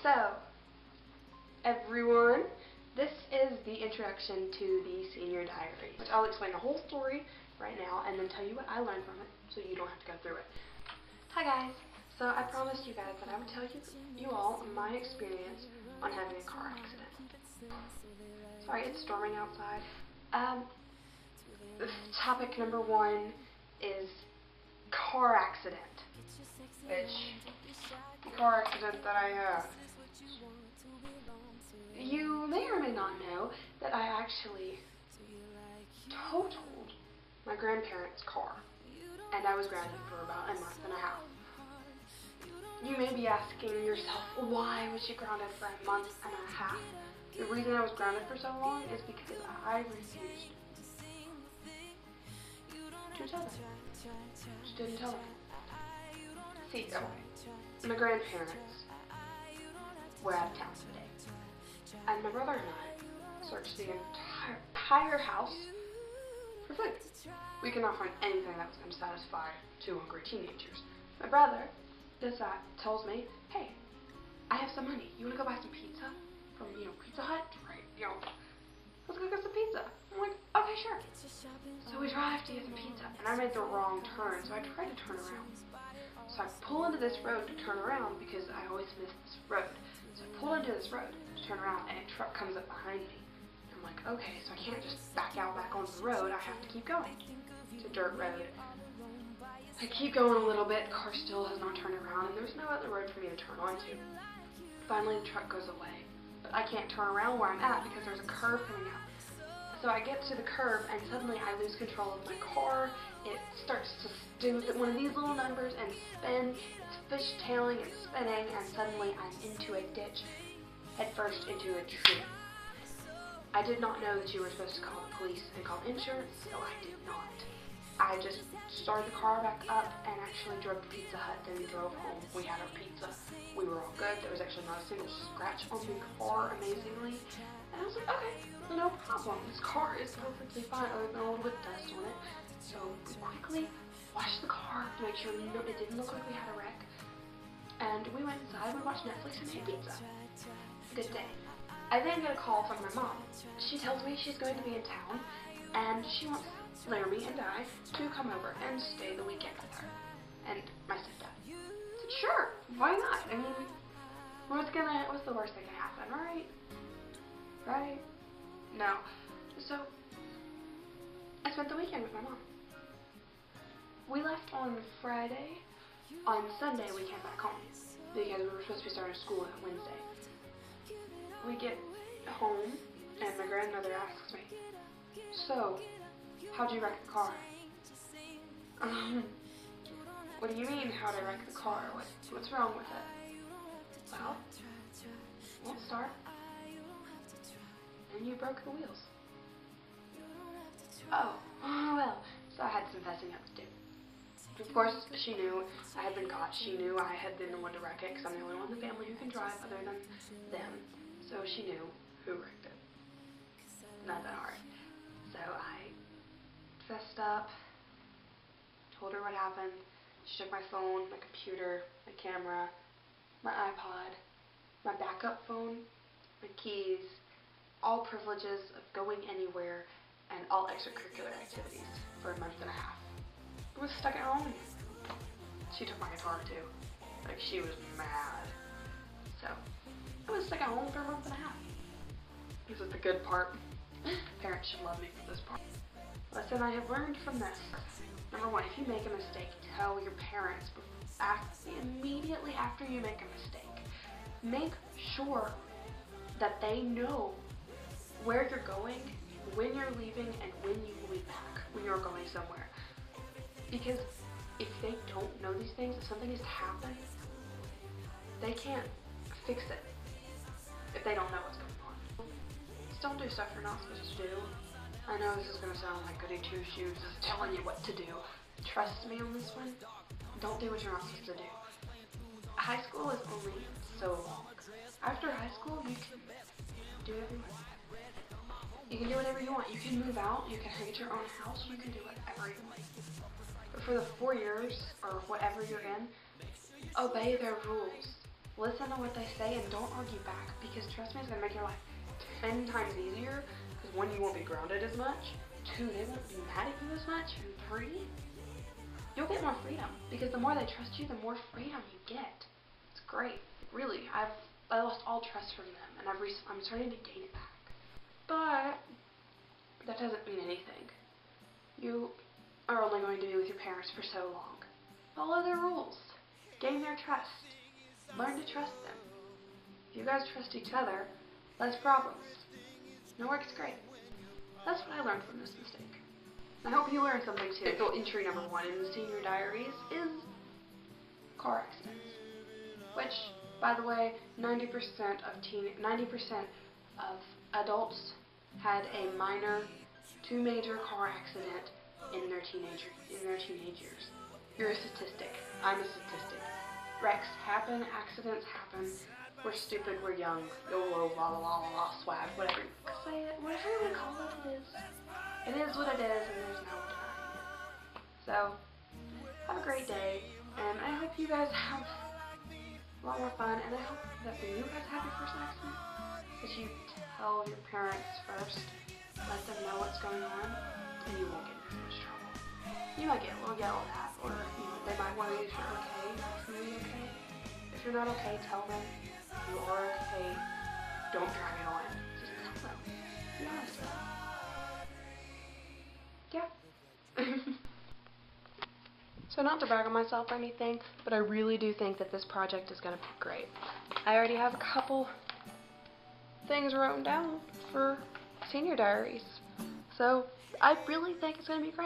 So, everyone, this is the introduction to the Senior Diaries, which I'll explain the whole story right now and then tell you what I learned from it so you don't have to go through it. Hi guys, so I promised you guys that I would tell you all my experience on having a car accident. Sorry, it's storming outside. Topic number one is car accident, which the car accident that I had. You may or may not know that I actually totaled my grandparents' car, and I was grounded for about a month and a half. You may be asking yourself, why was she grounded for a month and a half? The reason I was grounded for so long is because I refused to tell them. Just didn't tell them. See, my grandparents were out of town for the day, and my brother and I searched the entire house for food. We could not find anything that was going to satisfy two hungry teenagers. My brother tells me, hey, I have some money. You want to go buy some pizza from, Pizza Hut? Right, let's go get some pizza. I'm like, okay, sure. So we drive to get some pizza, and I made the wrong turn, so I tried to turn around. So I pull into this road to turn around because I always miss this road. So I pull into this road to turn around, and a truck comes up behind me. I'm like, okay, so I can't just back onto the road. I have to keep going. It's a dirt road. I keep going a little bit. The car still has not turned around, and there's no other road for me to turn onto. Finally, the truck goes away, but I can't turn around where I'm at because there's a curve coming up. So I get to the curve, and suddenly I lose control of my car. It starts to do one of these little numbers and spin. It's fishtailing and spinning, and suddenly I'm into a ditch, headfirst into a tree. I did not know that you were supposed to call the police and call insurance, so I did not. I just started the car back up and actually drove to Pizza Hut, then drove home. We had our pizza. We were all good. There was actually not a single scratch on the car, amazingly. And I was like, okay, no problem. This car is perfectly fine, other than a little bit of dust on it. So we quickly washed the car to make sure it didn't look like we had a wreck. And we went inside, we watched Netflix and ate pizza. Good day. I then get a call from my mom. She tells me she's going to be in town, and she wants Laramie and I to come over and stay the weekend with her and my stepdad. I said, sure, why not? I mean, what's the worst that can happen, right? Right? No. So I spent the weekend with my mom. We left on Friday. On Sunday we came back home because we were supposed to be starting school on Wednesday. We get home and my grandmother asks me, so, how'd you wreck the car? What do you mean, how'd I wreck the car? What's wrong with it? Well, it won't start. And you broke the wheels. Oh, well, so I had some fessing up to do. Of course, she knew I had been caught. She knew I had been the one to wreck it because I'm the only one in the family who can drive other than them. So she knew who wrecked it. Not that hard. So I fessed up, told her what happened. She took my phone, my computer, my camera, my iPod, my backup phone, my keys, all privileges of going anywhere, and all extracurricular activities for a month and a half. I was stuck at home. She took my guitar too. Like, she was mad. So, I was stuck at home for a month and a half. This is the good part. Parents should love me for this part. Lesson I have learned from this. Number one, if you make a mistake, tell your parents immediately after you make a mistake. Make sure that they know where you're going, when you're leaving, and when you will be back, when you're going somewhere. Because if they don't know these things, if something has to happen, they can't fix it if they don't know what's going on. Just don't do stuff you're not supposed to do. I know this is going to sound like goody two-shoes just telling you what to do. Trust me on this one. Don't do what you're not supposed to do. High school is only so long. After high school, you can do whatever you want. You can do whatever you want. You can move out, you can get your own house, you can do whatever you want. But for the 4 years, or whatever you're in, obey their rules. listen to what they say and don't argue back, because trust me, it's going to make your life 10 times easier, because one, you won't be grounded as much, two, they won't be mad at you as much, and three, you'll get more freedom, because the more they trust you, the more freedom you get. It's great. Really, I lost all trust from them, and I'm starting to gain it back. But that doesn't mean anything. You are only going to be with your parents for so long. Follow their rules. Gain their trust. Learn to trust them. If you guys trust each other, less problems. And it works great. That's what I learned from this mistake. I hope you learned something too. So entry number 1 in the Senior Diaries is car accidents. Which, by the way, 90% of adults had a minor to major car accident in their teenage years. You're a statistic. I'm a statistic. Wrecks happen, accidents happen. We're stupid, we're young, YOLO, la la la la, swag, whatever you say it, whatever you want to call it, it is. It is what it is, and there's no denying it. So, have a great day, and I hope you guys have a lot more fun, and I hope that when you guys have your first accident, that you tell your parents first, let them know what's going on, and you won't get in as much trouble. You might get a little yelled at, or they might worry if you're okay, if you're truly okay. If you're not okay, tell them. If you are okay, don't drag it on. Just tell them. Be honest with them. Yeah. So not to brag on myself or anything, but I really do think that this project is going to be great. I already have a couple things written down for Senior Diaries. So I really think it's going to be great.